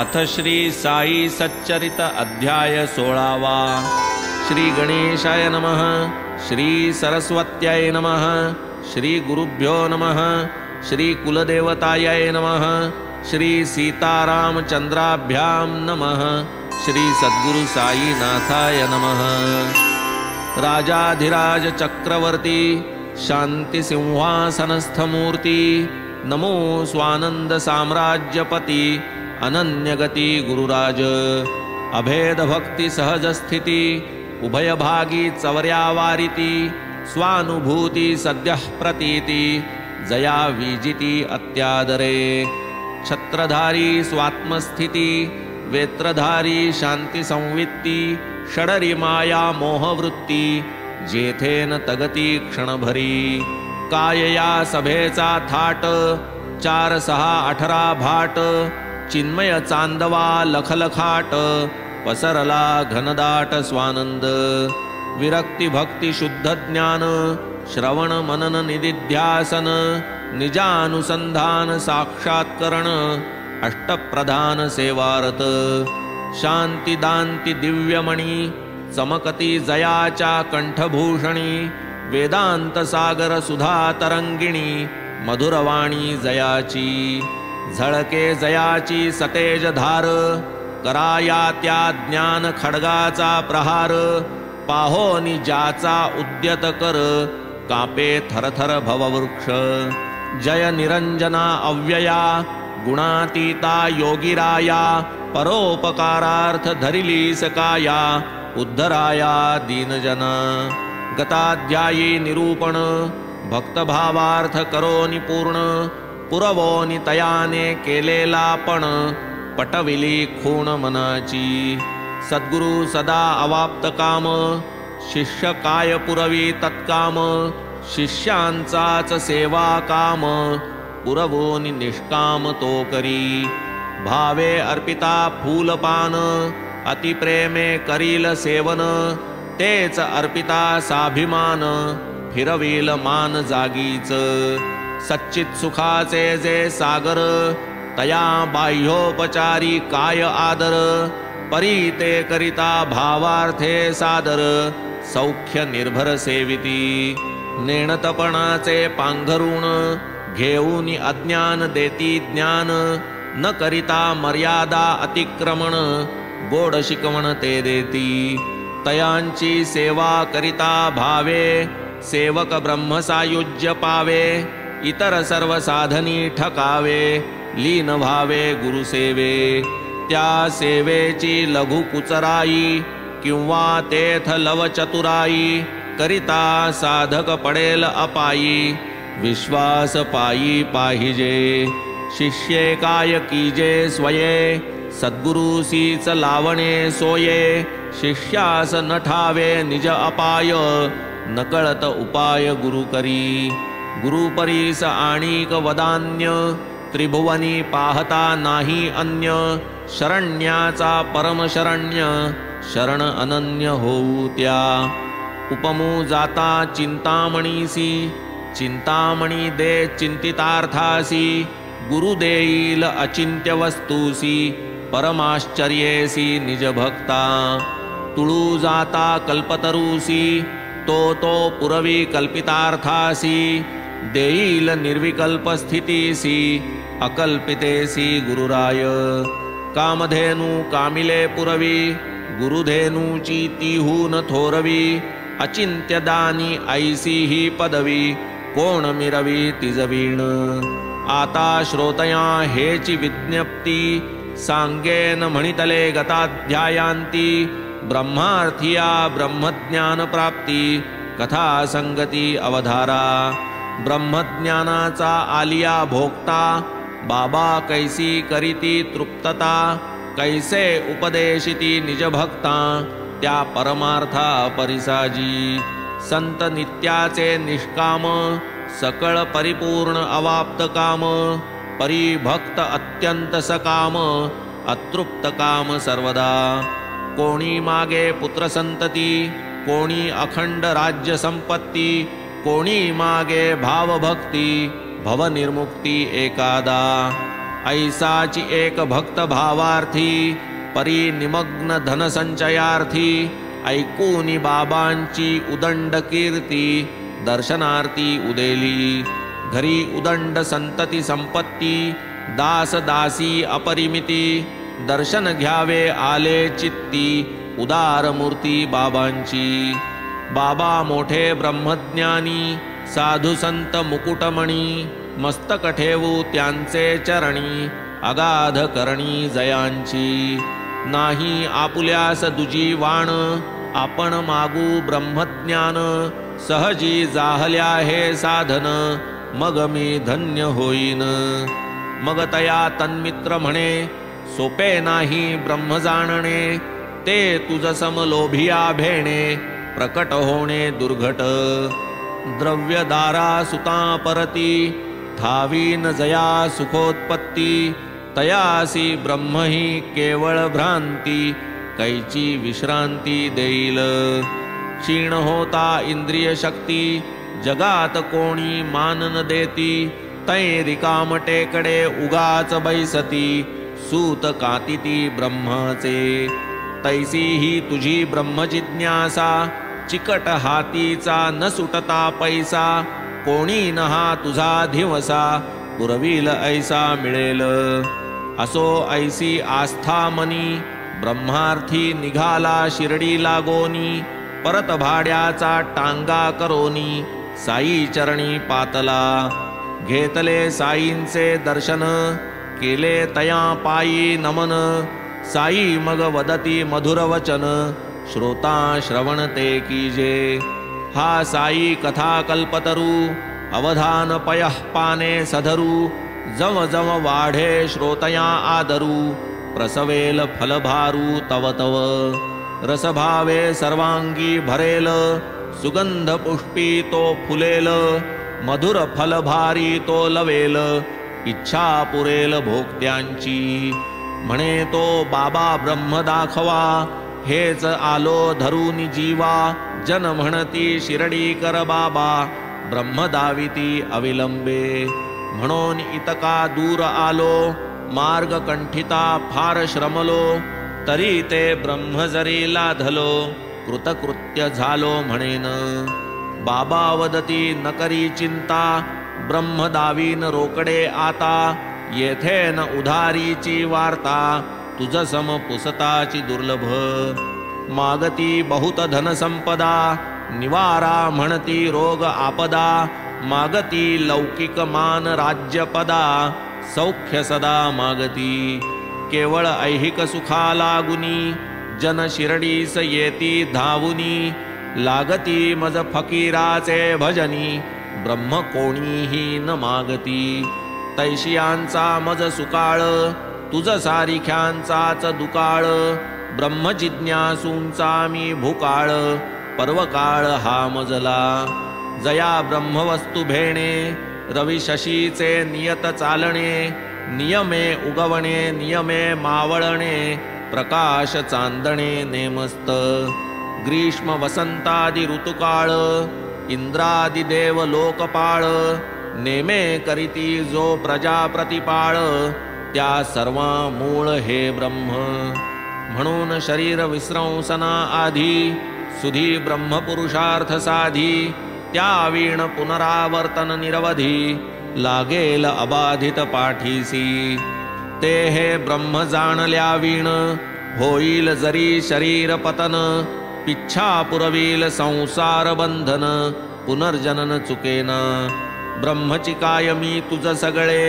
अथ श्री साई सच्चरित अध्याय 16वा। श्री गणेशाय नमः। श्री सरस्वत्याय नमः। श्री गुरुभ्यो नमः। श्री कुलदेवताय नमः। श्री सीतारामचंद्राभ्यां नमः। श्री सद्गुरु साईनाथाय नमः। राजाधिराज चक्रवर्ती शांति सिंहासनस्थमूर्ति नमो स्वानंद साम्राज्यपति अनन्यगति गुरुराज। अभेद भक्ति सहज स्थिति उभय भागी चवर्यावारिति स्वानुभूति सद्यः प्रतीति जया विजिति अत्यादरे। छत्रधारी स्वात्मस्थिति वेत्रधारी शांति संवित्ति षडरी माया मोहवृत्ती जेथेन तगती क्षणभरी। कायया सभेचा थाट 4 6 18 भाट चिन्मय चांदवा लखलखाट पसरला घनदाट स्वानंद। विरक्ती भक्ती शुद्ध ज्ञान श्रवण मनन निदिध्यासन निजानुसंधान साक्षात्करण अष्टप्रधान सेवारत। शांती दांती दिव्यमणी चमकती जयाच्या कंठभूषणी वेदांत सागर सुधा तरंगिणी मधुरवाणी जयाची। झळके जयाची सतेज धार कराया त्या ज्ञान खड्गाचा प्रहार पाहोनी ज्याचा उद्यत कर कापे थरथर भववृक्ष। जय निरंजना अव्यया गुणातीता योगिराया परोपकारार्थ धरिली सकाया उद्धराया दीनजना। गताध्यायी निरूपण भक्तभावार्थ करोनी पूर्ण पुरवोनी तयाने केलेला पण पटविली खूण मनाची। सद्गुरु सदा अवाप्त काम शिष्य काय पुरवी तत्काम शिष्यांचाच सेवा काम पुरवोनी निष्काम तो करी। भावे अर्पिता फूलपान अतिप्रेमे करील सेवन तेच अर्पिता साभिमान फिरवील मान जागीच। सच्चित सुखाचे जे सागर तया बाह्योपचारी काय आदर परी ते करिता भावार्थे सादर सौख्य निर्भर सेविती। नेणतपणाचे पांघरुण घेऊनी अज्ञान देती ज्ञान न करिता मर्यादा अतिक्रमण गोड शिकवण ते देती। तयांची सेवा करिता भावे सेवक ब्रह्मसायुज्य पावे इतर सर्व साधनी ठकावे लीन व्हावे गुरुसेवे। त्या सेवेची लघु कुचराई किंवा तेथ लव चतुराई करिता साधक पडेल अपायी विश्वास पायी पाहिजे। शिष्ये काय कीजे स्वये सद्गुरुसीच लावणे सोये शिष्यास न ठावे निज अपाय नकळत उपाय गुरु करी। गुरुपरीस आणिक वदान्य त्रिभुवनी पाहता नाही अन्य शरण्याचा परमशरण्य शरण अनन्य होऊ त्या। उपमू जाता चिंतामणीसी चिंतामणी दे चिंतितार्थासी गुरु देईल अचिंत्य वस्तूसी परमाश्चर्येसी निज भक्ता। तुळू जाता कल्पतरूसी तो पुरवी कल्पितार्थासी देईल निर्विकल्प स्थितीसी अकल्पितेसी गुरुराय। कामधेनु कामिले पुरवी गुरुधेनूची तीहून थोरवी अचिंत्यदानी ऐसी ही पदवी कोण मिरवी तिजवीण। आता श्रोतया हेची विज्ञप्ती सांगेन म्हणितले गताध्यायांती ब्रह्मार्थिया ब्रह्मज्ञान प्राप्ती कथा संगती अवधारा। ब्रह्मज्ञानाचा आलिया भोगता बाबा कैसी करीती तृप्तता कैसे उपदेशिती निज भक्ता त्या परमार्था परिसाजी। संत नित्याचे निष्काम सकळ परिपूर्ण अवाप्त काम परिभक्त अत्यंत सकाम अतृप्त काम सर्वदा। कोणी मागे पुत्र संतती कोणी अखंड राज्य संपत्ती कोणी मागे भावभक्ती भवनिर्मुक्ती एकादा। ऐसाची एक भक्त भावार्थी परी निमग्न धनसंचयार्थी ऐकूनी बाबांची उदंड कीर्ती दर्शनार्थी उदेली घरी उदंड संतती संपत्ती दास दासी अपरिमिती दर्शन घ्यावे आले चित्ती उदार मूर्ती बाबांची बाबा मोठे ब्रह्मज्ञानी साधू संत मुकुटमणी मस्तक ठेवू त्यांचे चरणी अगाध करणी जयांची नाही आपुल्यास दुजी वाण आपण मागू ब्रह्मज्ञान सहजी जाहल्या हे साधन मग मी धन्य होईन मग तया तन्मित्र म्हणे सोपे नाही ब्रह्म जाणणे ते तुझ समलोभिया भेणे प्रकट होणे दुर्घट द्रव्यदारा सुता परती ठावीन जया सुखोत्पत्ती तयासी ब्रह्म ही केवळ भ्रांती कैची विश्रांती देईल क्षीण होता इंद्रिय शक्ती जगात कोणी मानन देती तै रिकाम टेकडे उगाच बैसती सूत कातिती ब्रह्माचे तैसी ही तुझी ब्रह्मजिज्ञासा चिकट हातीचा न सुटता पैसा कोणी न हा तुझा दिवसा पुरविल ऐसा मिळेल असो ऐसी आस्था मनी ब्रह्मार्थी निघाला शिर्डी लागोनी परत भाड्याचा टांगा करोनी साई चरणी पातला घेतले साईंचे दर्शन केले तया पायी नमन साई मग वदती मधुर वचन श्रोता श्रवणते कीजे हा साई कथा कल्पतरू अवधान पयः पाने सधरू जव जव वाढे श्रोतया आदरू प्रसवेल फलभारू तव तव रसभावे सर्वांगी भरेल सुगंध पुष्पी तो फुलेल मधुर फलभारी तो लवेल इच्छा पुरेल भोक्त्यांची म्हणे तो बाबा ब्रह्म दाखवा हेच आलो धरून जीवा जन म्हणती शिर्डी कर बाबा ब्रह्म दाविती अविलंबे म्हणून इतका दूर आलो मार्ग कंठिता फार श्रमलो तरी ते ब्रह्म जरी लाधलो कृतकृत्य झालो म्हणेन बाबा वदती न करी चिंता ब्रह्म दावीन रोकडे आता येथे न उधारीची वार्ता तुझ सम पुसताची दुर्लभ मागती बहुत धन संपदा निवारा म्हणती रोग आपदा मागती लौकिक मान राज्यपदा सौख्य सदा मागती केवळ ऐहिक सुखा लागुनी जन शिर्डीस येती धावुनी लागती मज फकीराचे भजनी ब्रह्म कोणीही न मागती तैशियांचा मज सुकाळ तुझ सारिख्यांचाच दुकाळ ब्रह्म जिज्ञासूंचा मी भूकाळ पर्वकाळ हा मजला जया ब्रह्मवस्तू भेणे रवी शशीचे नियत चालणे नियमे उगवणे नियमे मावळणे प्रकाश चांदणे नेमस्त ग्रीष्म वसंतादि ऋतुकाळ इंद्रादि देव लोकपाळ नेमे करीती जो प्रजा प्रतिपाळ त्या सर्वा मूळ हे ब्रह्म म्हणून शरीर विस्रंसना आधी सुधी ब्रह्मपुरुषार्थ साधी त्या वीण पुनरावर्तन निरवधी लागेल अबाधित पाठीसी ते हे ब्रह्म जाणल्या वीण होईल जरी शरीर पतन पिच्छा पुरवील संसार बंधन पुनर्जनन चुकेना ब्रह्मची काय मी तुझ सगळे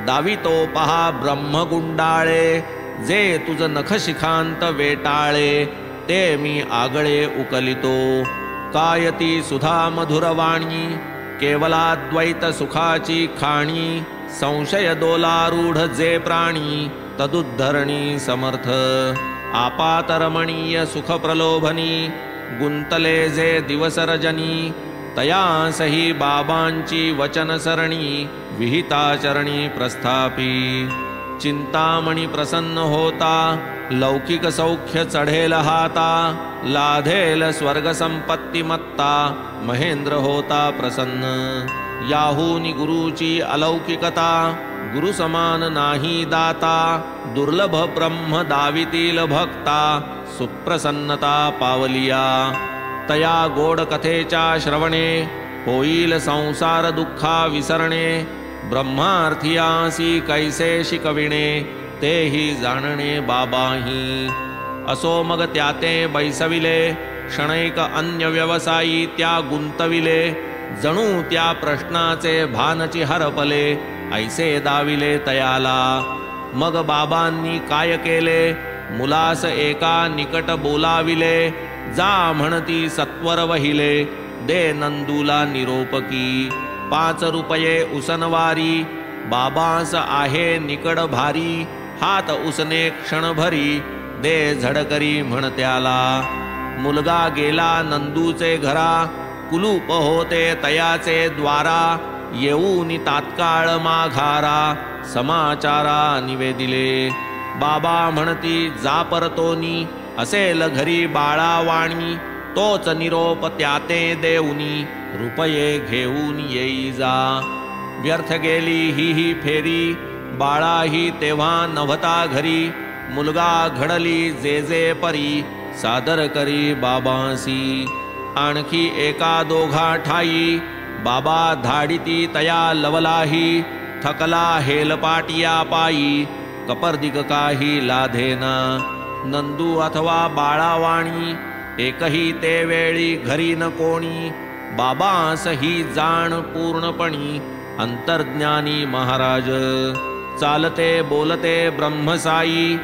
दावितो पहा ब्रह्म गुंडाळे जे तुझ नखशिखांत वेटाळे ते मी आगळे उकलितो कायती सुधा मधुरवाणी केवलाद्वैत सुखाची खाणी संशय दोलारूढ जे प्राणी तदुद्धरणी समर्थ आपातरमणीय सुख प्रलोभनी गुंतले जे दिवस रजनी तयासही बाबांची वचन सरणी विहिताचरणी प्रस्थापी चिंतामणी प्रसन्न होता लौकिक सौख्य चढेल हाता लाधेल स्वर्ग संपत्ती मत्ता महेंद्र होता प्रसन्न याहूनी गुरुची अलौकिकता गुरु समान नाही दाता, दुर्लभ ब्रह्म दावितील भक्ता, सुप्रसन्नता पावलिया. तया गोड कथेच्या श्रवणे, होईल संसार दुःखा विसरणे. ब्रह्मार्थियासी कैसे शिकविणे, तेही जाणणे बाबाही. असो मग त्याते बैसविले, क्षणैक अन्य व्यवसायी त्या गुंतविले. जणू त्या प्रश्नाचे भानची हरपले, ऐसे दाविले तयाला. मग बाबांनी काय केले, मुलास एका निकट बोलाविले. जा म्हणती सत्वर वहिले, दे नंदूला निरोपकी. 5 रुपये उसनवारी, बाबास आहे निकड भारी. हात उसने क्षणभरी, दे झडकरी म्हणत्याला. मुलगा गेला नंदूचे घरा, कुलूप होते तयाचे द्वारा. येऊनी तात्काळ माघारा, समाचारा निवेदिले. बाबा म्हणती जा परतोनी, असेल घरी बाळावाणी. तोच निरोप त्याते देऊनी, रुपये घेऊन येई जा. व्यर्थ गेली ही फेरी, बाळाही तेव्हा नव्हता घरी. मुलगा घडली जे जे परी, सादर करी बाबांसी. आणखी एका दोघा ठाई, बाबा धाडिती तया लवलाही. थकला हेलपाटिया पायी, कपर्दिक काही लाधेना. नंदू अथवा बाळावाणी, एकही ते वेळी घरी न कोणी. बाबास ही जाण पूर्णपणी, अंतर्ज्ञानी महाराज. चालते बोलते ब्रह्मसाई,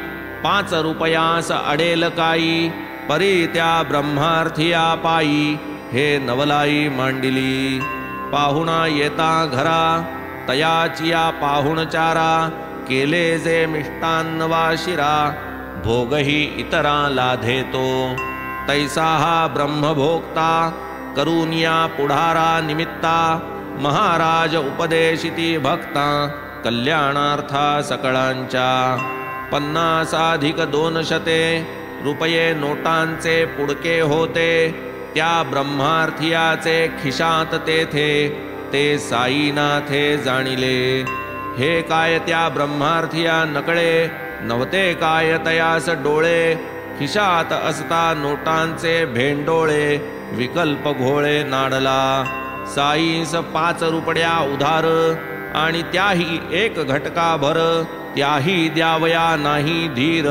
5 रुपयास अडेल काई. परी त्या ब्रह्मार्थिया पायी, हे नवलाई मांडिली. पाहुणा येता घरा, तयाचिया पाहुणचारा. केले जे मिष्टान्न वा शिरा, भोगही इतरा लाधेतो. तैसा हा ब्रह्मभोक्ता, करुनिया पुढारा निमित्ता. महाराज उपदेशिती भक्ता, कल्याणार्था सकळांच्या. 50 रुपये नोटांचे पुडके होते. त्या ब्रह्मार्थियाचे खिशात तेथे, ते साईनाथे जाणिले. हे काय त्या ब्रह्मार्थिया नकळे, नव्हते काय तयास डोळे. खिशात असता नोटांचे भेंडोळे, विकल्प घोळे नाडला. साईस 5 रुपया उधार, आणि त्याही 1 घटका भर. त्याही द्यावया नाही धीर,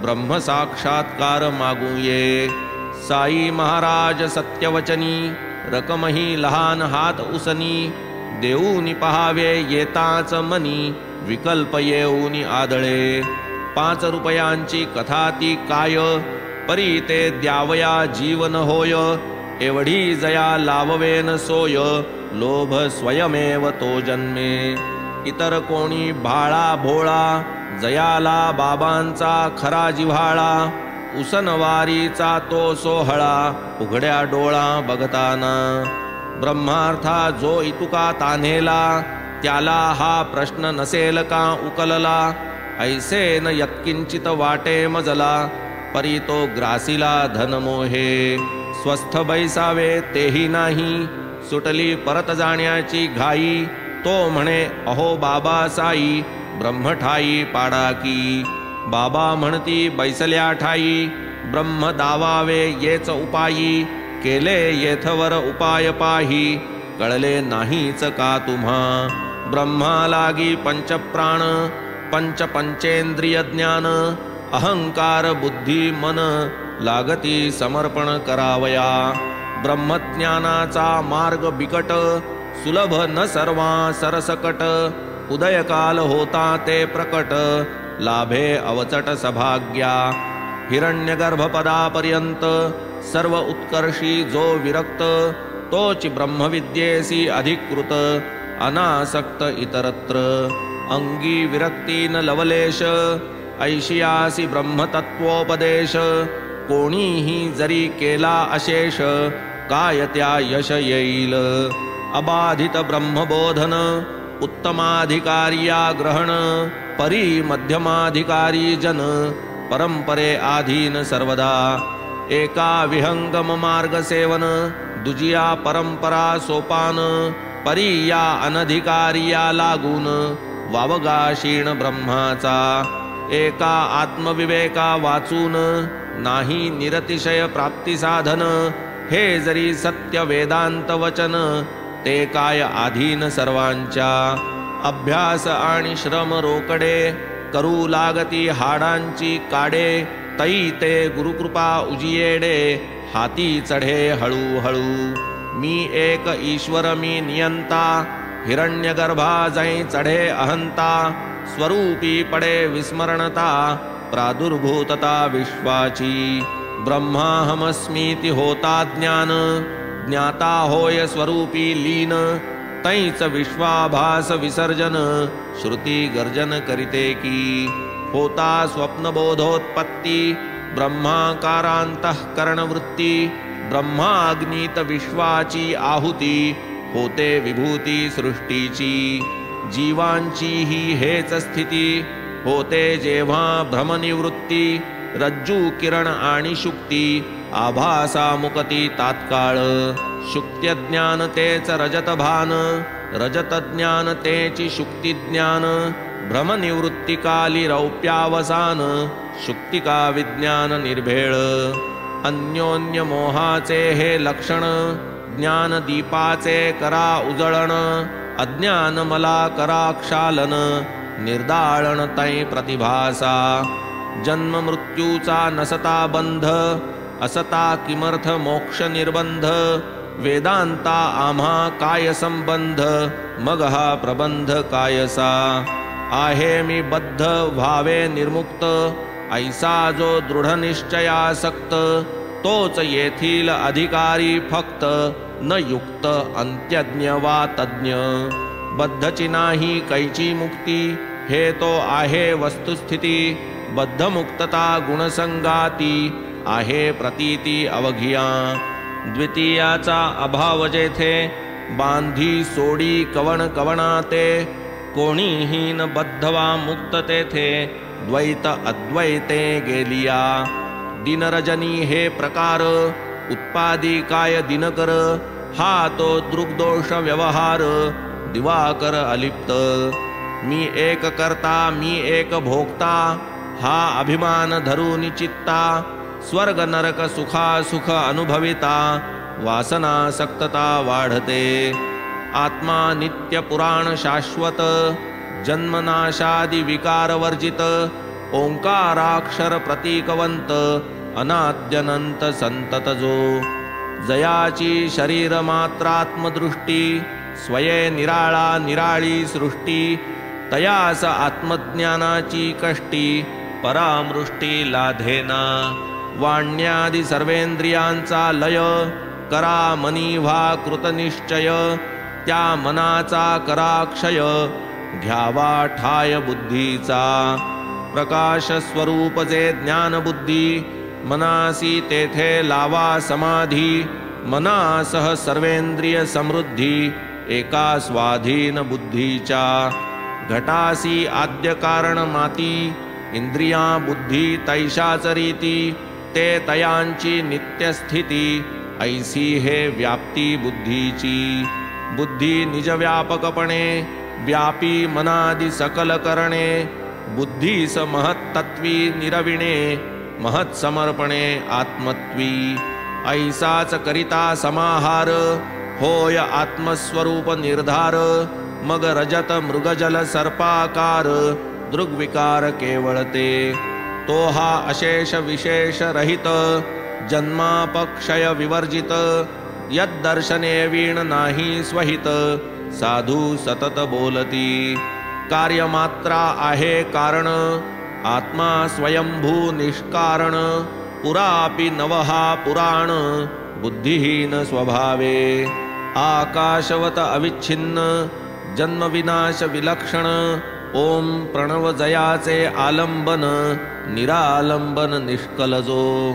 ब्रह्म साक्षात्कार मागूये. साई महाराज सत्यवचनी, रकमही लहान हात उसनी. देऊनी पहावे येताच मनी, विकल्प येऊनी आदळे. 5 रुपयांची कथा ती काय, परी ते द्यावया जीवन होय. एवढी जया लाववेन सोय, लोभ स्वयमेव तो जन्मे. इतर कोणी भाळा भोळा, जयाला बाबांचा खरा जिव्हाळा. उसनवारीचा तो सोहळा, उघड्या डोळा बघताना. ब्रह्मार्था जो इतुका तान्हेला, त्याला हा प्रश्न नसेल का उकलला. ऐसे न यत्किंचित वाटे मजला, परी तो ग्रासीला धनमोहे. स्वस्थ बैसावे तेही नाही, सुटली परत जाण्याची घाई. तो म्हणे अहो बाबा साई, ब्रह्मठाई पाडा की. बाबा म्हणती बैसल्या ठाई, ब्रह्म दावावे येच उपायी. केले येथवर उपाय पाही, कळले नाहीच का तुम्हा. ब्रह्मा लागी पंचप्राण, पंचेंद्रिय ज्ञान. अहंकार बुद्धी मन, लागती समर्पण करावया. ब्रह्मज्ञानाचा मार्ग बिकट, सुलभ न सर्वा सरसकट. उदयकाल होता ते प्रकट, लाभे अवचट सभाग्या. हिरण्यगर्भपदापर्यंत सर्व उत्कर्षी जो विरक्त. तोच ब्रह्मविद्येसी अधिकृत, अनासक्त इतरत्र. अंगी विरक्तीन लवलेश, ऐशियासी ब्रह्मतत्वोपदेश. कोणीही जरी केला अशेष, काय त्या यश येईल. अबाधित ब्रह्मबोधन, उत्तमाधिकारिया ग्रहण. परी मध्यमाधिकारी जन, परंपरे आधीन सर्वदा. एका विहंगम मार्ग सेवन, दुजिया परंपरा सोपान. परी या अनधिकारिया लागून, वावगाशीण ब्रह्माचा. एका आत्मविवेका वाचून नाही निरतिशय प्राप्ती साधन. हे जरी सत्य वेदांत वचन ते काय आधीन सर्वांच्या. अभ्यास आणि श्रम रोकडे करू लागती हाडांची काडे. तई ते गुरुकृपा उजियेडे हाती चढे हळूहळू. मी एक ईश्वर मी नियंता हिरण्यगर्भा जै चढे अहंता. स्वरूपी पडे विस्मरणता प्रादुर्भूतता विश्वाची. ब्रह्माहमस्मीति होता ज्ञान ज्ञाता होय स्वरूपी लीन. तैच विश्वाभास विसर्जन श्रुती गर्जन करिते की. होता स्वप्नबोधोत्पत्ती ब्रह्माकारांतःकरण वृत्ती. ब्रह्माग्नीत विश्वाची आहुती होते विभूती सृष्टीची. जीवांची ही हेच स्थिती होते जेव्हा भ्रमनिवृत्ती. रज्जू किरण आणि शुक्ती आभासा मुक्ती तात्काळ. शुक्त्यज्ञान तेच रजत भान रजत ज्ञान तेची शुक्ती ज्ञान. भ्रमनिवृत्तिकाली रौप्यावसान शुक्तिका विज्ञान निर्भेळ. अन्योन्य मोहाचे हे लक्षण ज्ञान दीपाचे करा उजळण. अज्ञान मला करा क्षालन निर्दाळण तै प्रतिभासा. जन्म मृत्यूचा नसता बंध असता किमर्थ मोक्ष निर्बंध. वेदांता आम्हा काय संबंध मग हा प्रबंध कायसा. आहे मी बद्ध व्हावे निर्मुक्त ऐसा जो दृढ निश्चयासक्त. तोच येथील अधिकारी फक्त न युक्त अंत्यज्ञ वा तज्ञ. बद्धची नाही कैची मुक्ती हे तो आहे वस्तुस्थिती. बद्धमुक्तता गुणसंगाती आहे प्रतीती अवघिया. द्वितीयाचा अभाव जेथे बांधी सोडी कवण कवणाते. कोणीही न बद्धवा मुक्त तेथे द्वैत अद्वैते गेलिया. दिनरजनी हे प्रकार उत्पादी काय दिनकर. हा तो दृग्दोष व्यवहार दिवाकर अलिप्त. मी एक करता मी एक भोगता हा अभिमान धरून चित्ता. स्वर्ग नरक सुखा सुख अनुभविता वासनासक्तता वाढते. आत्मा नित्य पुराण शाश्वत जन्मनाशादि विकार वर्जित. ओंकाराक्षर प्रतीकवंत अनाद्यनंत संतत जो. जयाची शरीर मात्रात्मदृष्टी स्वये निराळा निराळी सृष्टी. तयास आत्मज्ञानाची कष्टी परामृष्टी लाधेना. वाण्यादि सर्वेंद्रियांचा लय करा मनी व्हा कृतनिश्चय. त्या मनाचा करा क्षय घ्यावा ठाय बुद्धीचा. प्रकाश स्वरूप जे ज्ञान बुद्धी मनासी तेथे लावा समाधी. मनासह सर्वेंद्रिय समृद्धी एका स्वाधीन बुद्धीच्या. घटासी आद्य कारण माती इंद्रिया बुद्धी तैशाच रीती. ते तयांची नित्यस्थिती ऐसी हे व्याप्ती बुद्धीची. बुद्धी निजव्यापकपणे व्यापी मनादि सकल करणे. बुद्धीस महत्तत्वी निरविणे महत्समर्पणे आत्मत्वी. ऐसाच करिता समाहार होय आत्मस्वरूप निर्धार. मग रजत मृगजल सर्पाकार दृग्विकार केवळते. तो हा अशेष विशेष रहित जन्मापक्षय विवर्जित. यद्दर्शने वीण नाही स्वहित साधू सतत बोलती. कार्यमात्रा आहे कारण आत्मा स्वयंभू निष्कारण. पुरापि नवहा पुराण बुद्धिहीन स्वभावे. आकाशवत अविच्छिन्न जन्मविनाश विलक्षण. ओम प्रणव जयाचे आलंबन निरालंबन निष्कलजो.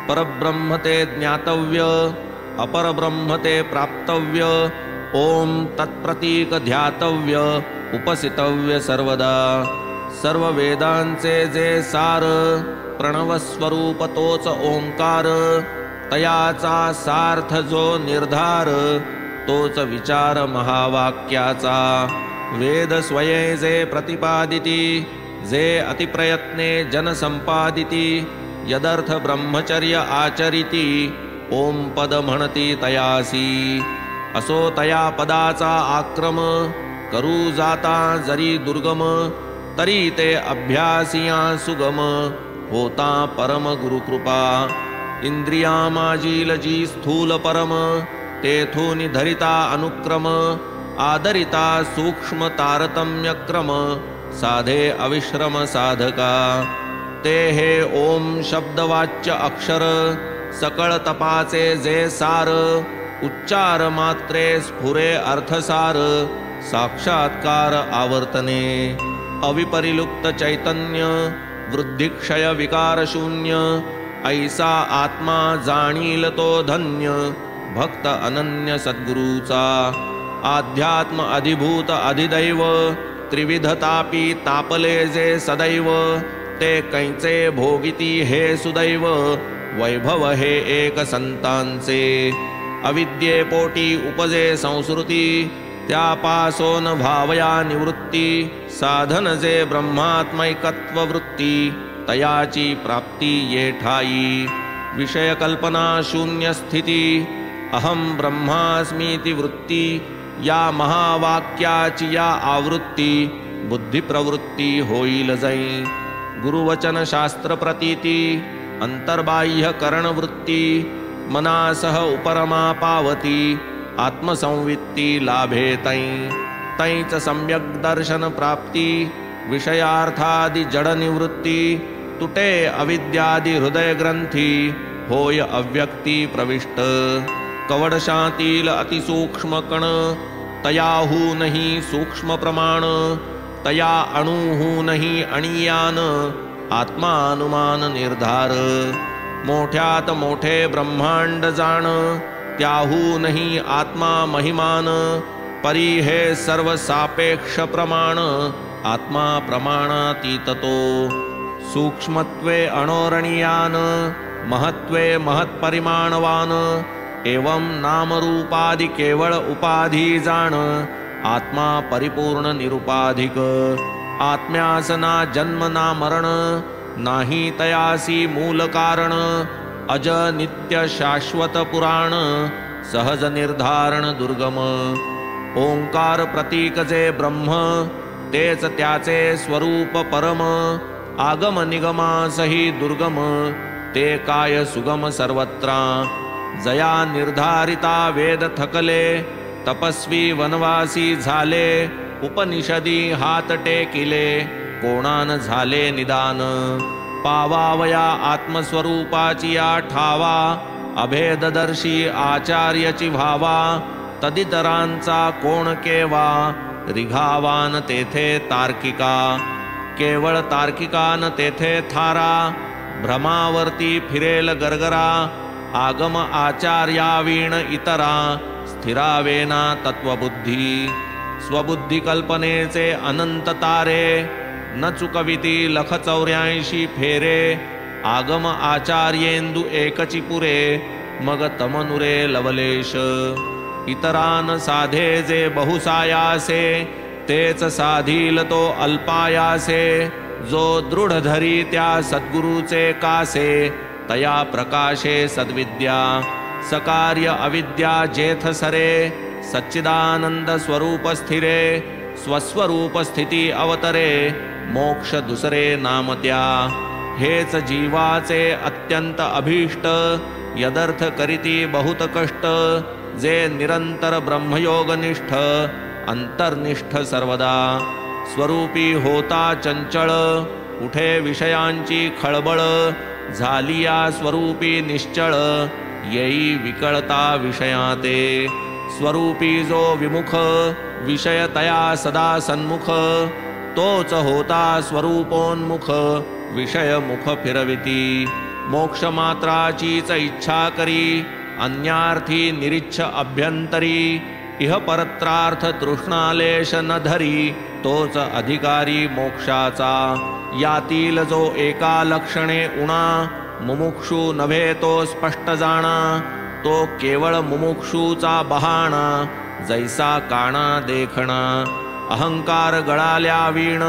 परब्रह्म ते ज्ञातव्य अपरब्रह्म ते प्राप्तव्य. ओम तत्प्रतीक ध्यातव्य उपसितव्य सर्वदा. सर्व वेदांचे जे सार प्रणवस्वरूप तोच ओंकार. तयाचा सार्थ जो निर्धार तोच विचार महावाक्याचा. वेद स्वये जे प्रतिपादिती जे अतिप्रयत्ने जन संपादिती यदर्थ ब्रह्मचर्य आचरिती ओम पद म्हणती तयासी असो तया पदाचा आक्रम करू जाता जरी दुर्गम तरी ते अभ्यासिया सुगम होता परम गुरुकृपा इंद्रिया माजील जी स्थूल परम तेथून धरिता अनुक्रम आदरिता सूक्ष्म तारतम्य क्रम साधे अविश्रम साधका ते हे ओम शब्दवाच्य अक्षर सकळ तपाचे जे सार उच्चार मात्रे स्फुरे अर्थसार साक्षात्कार आवर्तने अविपरिलुप्त चैतन्य वृद्धिक्षय विकार शून्य ऐसा आत्मा जाणील तो धन्य भक्त अनन्य सद्गुरूचा आध्यात्म अधिभूत अधिदैव त्रिविधतापी तापले जे सदैव ते कैचे भोगिती हे सुदैव वैभव हे एक संतांचे अविद्येपोटी उपजे संस्कृती त्यापासोन भावया निवृत्ती साधन जे ब्रह्मात्मैकत्व वृत्ती तयाची प्राप्ती ये ठाई विषय कल्पना शून्य स्थिती अहम ब्रह्मास्मीति वृत्ती या महावाक्याची या आवृत्ती बुद्धी प्रवृत्ती होईल जाई गुरुवचन शास्त्र प्रतीती अंतर्बाह्य करण वृत्ती मनासह उपरमा पावती आत्मसंवित्ती लाभे तैच सम्यक दर्शन प्राप्ती विषयार्थादि जड निवृत्ती तुटे अविद्यादि हृदय ग्रंथी होय अव्यक्ती प्रविष्ट कवड शांतील अतिसूक्ष्म कण तयाहूनही सूक्ष्म प्रमाण तया अणुहूनही अणीयान आत्मानुमान निर्धार मोठ्यात मोठे ब्रह्मांड जाण त्याहूनही आत्मा महिमान परी हे सर्व सापेक्ष प्रमाण आत्मा प्रमाणातीत तो सूक्ष्मत्वे अणोरणीयान महत्वे महत्परिमाणवान एवं नामरूपादि केवळ उपाधी जाण आत्मा परिपूर्ण निरुपाधिक आत्म्यासना जन्म ना मरण नाही तयासी मूल कारण अज नित्य शाश्वत पुराण सहज निर्धारण दुर्गम ओंकार प्रतीक जे ब्रह्म तेच त्याचे स्वरूप परम आगम निगमासही दुर्गम ते काय सुगम सर्वत्रा जया निर्धारिता वेद थकले तपस्वी वनवासी झाले उपनिषदी हात टेकिले कोणान झाले निदान पावावया आत्मस्वरूपाची या ठावा अभेददर्शी आचार्याची भावा तदितरांचा कोण केवा रिघावान तेथे तार्किका केवळ तार्किकान तेथे थारा भ्रमावर्ती फिरेल गरगरा आगम आचार्यावीण इतरा स्थिरावेना तत्वबुद्धी स्वबुद्धी कल्पनेचे अनंत तारे न चुकविती लख 84 फेरे आगम आचार्येंदु एकची पुरे मग तमनुरे लवलेश इतरान साधे जे बहुसायासे तेच साधील तो अल्पायासे जो दृढ धरी त्या सद्गुरूचे कासे तया प्रकाशे सद्विद्या सकार्य अविद्या जेथ सरे सच्चिदानंद स्वरूप स्थिरे स्वस्वरूप स्थिती अवतरे मोक्ष दुसरे नाम त्या हेच जीवाचे अत्यंत अभीष्ट यदर्थ करीती बहुत कष्ट जे निरंतर ब्रह्मयोगनिष्ठ अंतर्निष्ठ सर्वदा स्वरूपी होता चंचळ उठे विषयांची खळबळ झालिया स्वरूपी निश्चळ येई विकळता विषयाते स्वरूपी जो विमुख विषय तया सदा सन्मुख तोच होता स्वरूपोन्मुख विषय मुख फिरविती मोक्ष मात्राचीच इच्छा करी अन्यार्थी निरिच्छ अभ्यंतरी इह परत्रार्थ तृष्णालेश न धरी तोच अधिकारी मोक्षाचा यातील जो एका लक्षणे उणा मुमुक्षु नव्हे तो स्पष्ट जाणा तो केवळ मुमुक्षूचा बहाणा जैसा काणा देखणा अहंकार गळाल्या वीण,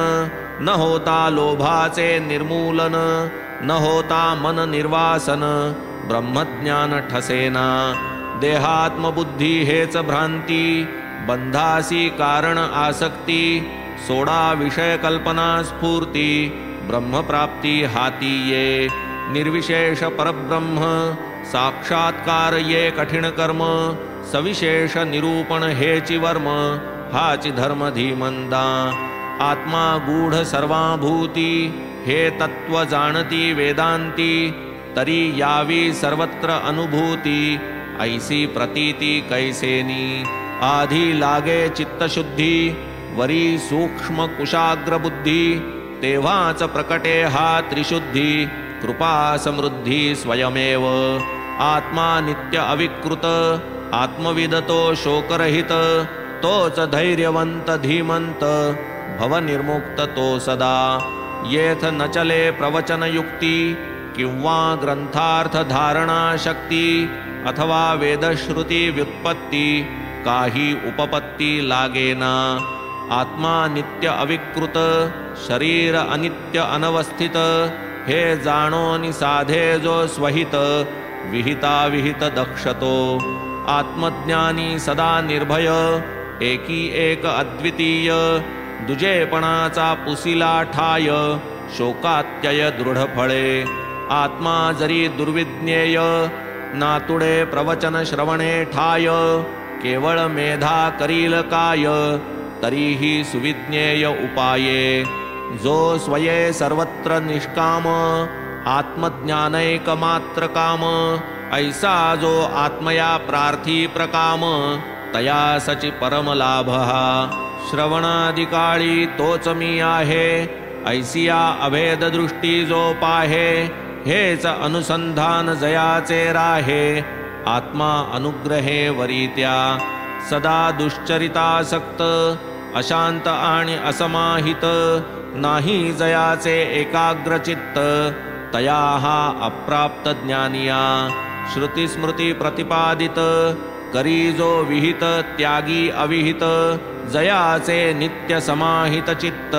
न होता लोभाचे निर्मूलन, न होता मन निर्वासन, ब्रह्मज्ञान ठसेना. देहात्मबुद्धी हेच भ्रांती, बंधासी कारण आसक्ती, सोडा विषय कल्पना स्फूर्ती, ब्रह्मप्राप्ती हाती ये. निर्विशेष परब्रह्म साक्षात्कार ये कठीण कर्म, सविशेष निरूपण हेची वर्म, हाची धर्म धीमंदा. आत्मा गूढ सर्वाभूती, हे तत्व जाणती वेदांती, तरी यावी सर्वत्र अनुभूती, ऐसी प्रतीती कैसेनी. आधी लागे चित्तशुद्धी, वरी सूक्ष्म कुशाग्र बुद्धी, तेव्हाच प्रकटे हा त्रिशुद्धी, कृपा समृद्धी स्वयमेव. आत्मा नित्य अविकृत, आत्मविदतो शोकरहित, तोच धैर्यवंत धीमंत, भवनिर्मुक्त तो सदा. येथ न चले प्रवचन युक्ती, किंवा ग्रंथार्थ धारणा शक्ती, अथवा वेदश्रुती व्युत्पत्ती, काही उपपत्ती लागेना. आत्मा नित्य अविकृत, शरीर अनित्य अनवस्थित, हे जाणोनि साधे जो स्वहित, विहिता विहित दक्षतो. आत्मज्ञानी सदा निर्भय, एकी एक अद्वितीय, दुजेपणाचा पुसिला ठाय, शोकात्यय दृढ फळे. आत्मा जरी दुर्विज्ञेय, नातुडे प्रवचन श्रवणे ठाय, केवळ मेधा करील काय, तरीही सुविज्ञेय उपाये. जो स्वये सर्वत्र निष्काम, आत्मज्ञानैक मात्र काम, ऐसा जो आत्मया प्रार्थी प्रकाम, तया सची परमलाभ. श्रवणादिकाळी तोच मी आहे, ऐसिया अभेद दृष्टी जो पाहे, हेच अनुसंधान जयाचे राहे. आत्मा अनुग्रहे वरित्या, सदा दुश्चरितासक्त, अशांत आणि असमाहित, नाही जयाचे एकाग्रचित्त, तया हा अप्राप्त ज्ञानिया. श्रुती स्मृती प्रतिपादित, करी जो विहित त्यागी अविहित, जयाचे नित्य समाहित चित्त,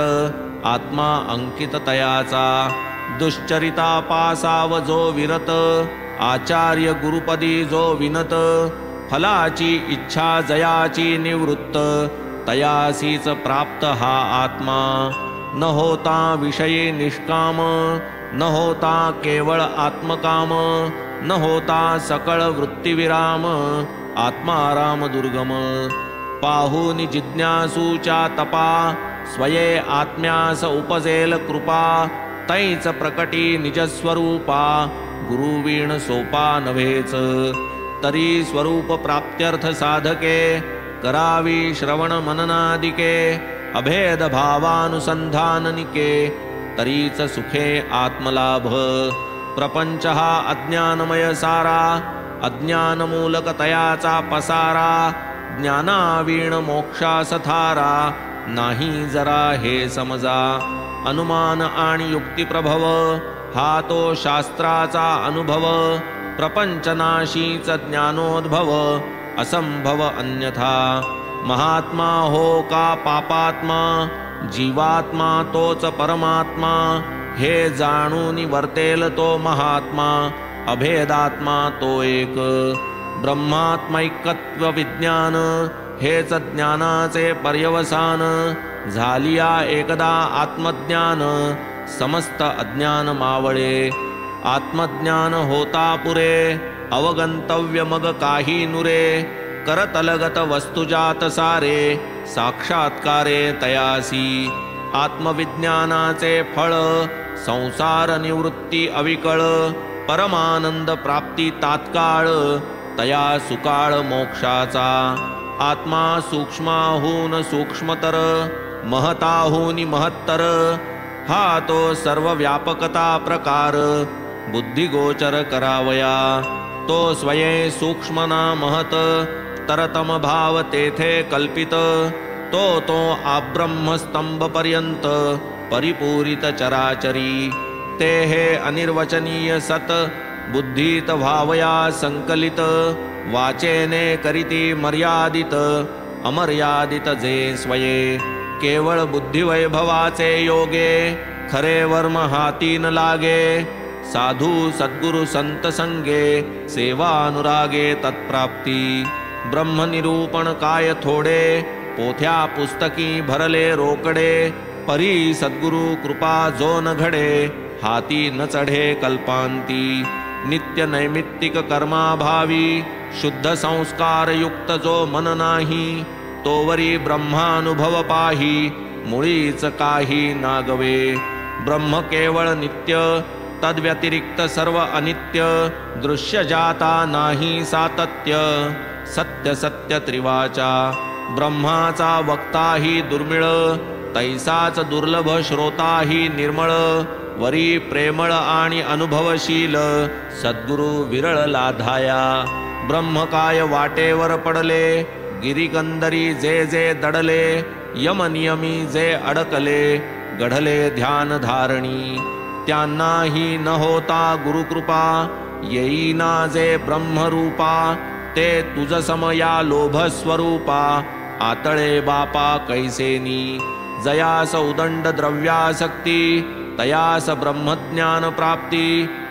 आत्मा अंकित तयाचा. दुश्चरिता पासाव जो विरत, आचार्य गुरुपदी जो विनत, फलाची इच्छा जयाची निवृत्त, तयासीच प्राप्त हा आत्मा. न होता विषयी निष्काम, न होता केवळ आत्मकाम, न होता सकळ वृत्तिविराम, आत्माराम दुर्गम. पाहुनी जिज्ञासूच्या तपा, स्वये आत्म्यास उपजेल कृपा, तैच प्रकटी निजस्वरूपा, गुरुवीण सोपा नव्हेच. तरी स्वरूप प्राप्त्यर्थ साधके, करावी श्रवण मननादिके, अभेद भावानुसंधाननिके, तरीच सुखे आत्मलाभ. प्रपंच हा अज्ञानमय सारा, अज्ञानमूलक तयाचा पसारा, ज्ञानावीण मोक्षास थारा, नाही जरा हे समजा. अनुमान आणि युक्तिप्रभव, हा तो शास्त्राचा अनुभव, प्रपंचनाशीच ज्ञानोद्भव, असंभव अन्यथा. महात्मा हो का पापात्मा, जीवात्मा तोच परमात्मा, हे जाणून वर्तेल तो महात्मा, अभेदात्मा तो एक. ब्रह्मात्मैकत्व विज्ञान, हेच ज्ञानाचे पर्यवसान, झालिया एकदा आत्मज्ञान, समस्त अज्ञान मावळे. आत्मज्ञान होता पुरे, अवगंतव्य मग काही नुरे, करतलगत वस्तुजात सारे, साक्षात्कारे तयासी. आत्मविज्ञानाचे फळ, संसार निवृत्ती अविकळ, परमानंद प्राप्ती तात्काळ, तया सुकाळ मोक्षाचा. आत्मा सूक्ष्माहून सूक्ष्मतर, महताहून महत्तर, हा तो सर्व व्यापकता प्रकार, बुद्धिगोचर करावया. तो स्वये सूक्ष्मना महत, तरतम भाव तेथे कल्पित, तो आब्रह्मस्तंभ पर्यंत, परिपूरित चराचरी. ते हे अनिर्वचनीय सत, बुद्धीत भावया संकलित, वाचेने करीती मर्यादित, अमर्यादित जे स्वये. केवळ बुद्धिवैभवाचे योगे खरे वर्म हाती न लागे साधू सद्गुरु संत संगे सेवा अनुरागे तत्प्राप्ती ब्रह्मनिरूपण काय थोडे पोथ्या पुस्तकी भरले रोकडे परी सद्गुरु कृपा जो न घडे हाती न चढे कल्पांती नित्य नैमित्तिक कर्माभावी शुद्ध संस्कार युक्त जो मन नाही तोवरी ब्रह्मानुभव पाही मुळीच काही नागवे ब्रह्म केवळ नित्य तद्व्यतिरिक्त सर्व अनित्य दृश्य जाता नाही सातत्य सत्य सत्य त्रिवाचा ब्रह्माचा वक्ताही दुर्मिळ तैसाच दुर्लभ श्रोताही निर्मळ वरी प्रेमळ आणि अनुभवशील सद्गुरु विरळ लाधाया ब्रह्म काय वाटेवर पडले गिरिगंधरी जे जे दडले यमनियमी जे अडकले गढले ध्यान धारणी त्यांनाही न होता गुरुकृपा येईना जे ब्रह्मरूपा ते तुझ समया लोभ स्वरूपा आतळे बापा कैसेनी जयास उदंड द्रव्यासक्ती तयास ब्रह्मज्ञान प्राप्ती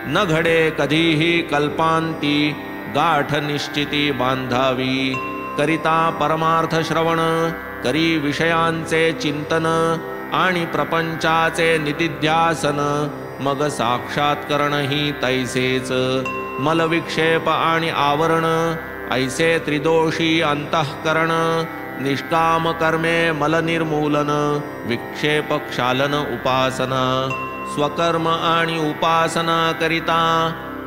न घडे कधीही कल्पांती गाठ निश्चिती बांधावी करिता परमार्थ श्रवण करी विषयांचे चिंतन आणि प्रपंचाचे निदिध्यासन मग साक्षात्करण ही तैसेच मलविक्षेप आणि आवरण ऐसे त्रिदोषी अंतःकरण निष्काम कर्मे मल निर्मूलन विक्षेप क्षालन उपासना स्वकर्म आणि उपासना करिता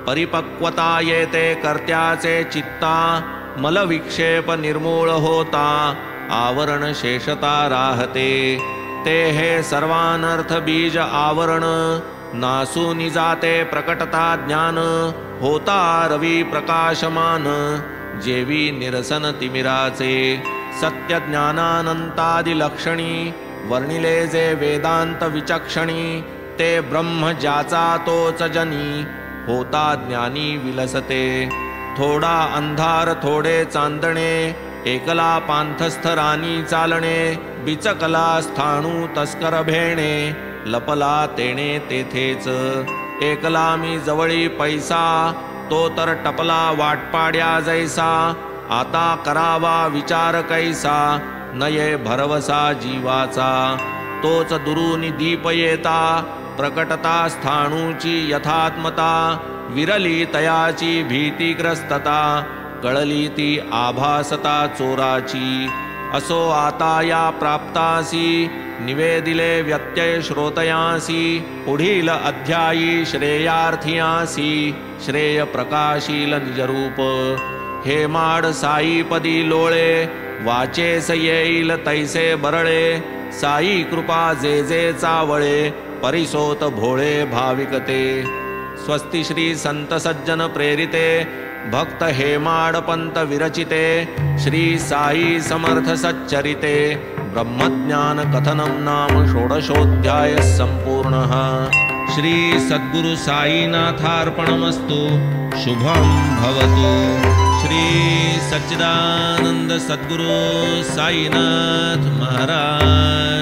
परिपक्वता येते कर्त्याचे चित्ता मल विक्षेप निर्मूळ होता आवरण शेषता राहते ते हे सर्वानर्थ बीज आवरण नासूनि जाते प्रकटता ज्ञान होता रवी प्रकाशमान जेवी निरसन तिमिराचे सत्य ज्ञानानंतादि लक्षणी वर्णिले जे वेदांत विचक्षणी ते ब्रह्म ज्याचा तोच जनी होता ज्ञानी विलसते थोडा अंधार थोडे चांदणे एकला पांथस्थ रानी चालणे बिचकला स्थाणू तस्कर भेणे लपला तेणे तेथेच एकला मी जवळी पैसा तो तर टपला वाटपाड्या जैसा आता करावा विचार कैसा नये भरवसा जीवाचा तोच दुरुनी दीप येता प्रकटता स्थाणूची यथात्मता विरली तयाची भीतिग्रस्तता कळली ती आभासता चोराची असो आता या प्राप्तासी निवेदिले व्यत्यय श्रोतयासी पुढील अध्यायी श्रेयार्थियासी श्रेय प्रकाशील निजरूप हे माड साईपदी लोळे वाचेस येईल तैसे बरळे साई कृपा जे जे चावळे परिसोत भोळे भाविकते स्वस्ति श्री संत सज्जन प्रेरिते भक्त हेमाड पंत विरचिते श्री साई समर्थ सच्चरिते ब्रह्मज्ञान कथनम नाम षोडशोऽध्याय संपूर्णः श्री सद्गुरु साईनाथार्पणमस्तु शुभं भवतु श्री सच्चिदानंद सद्गुरु साईनाथ महाराज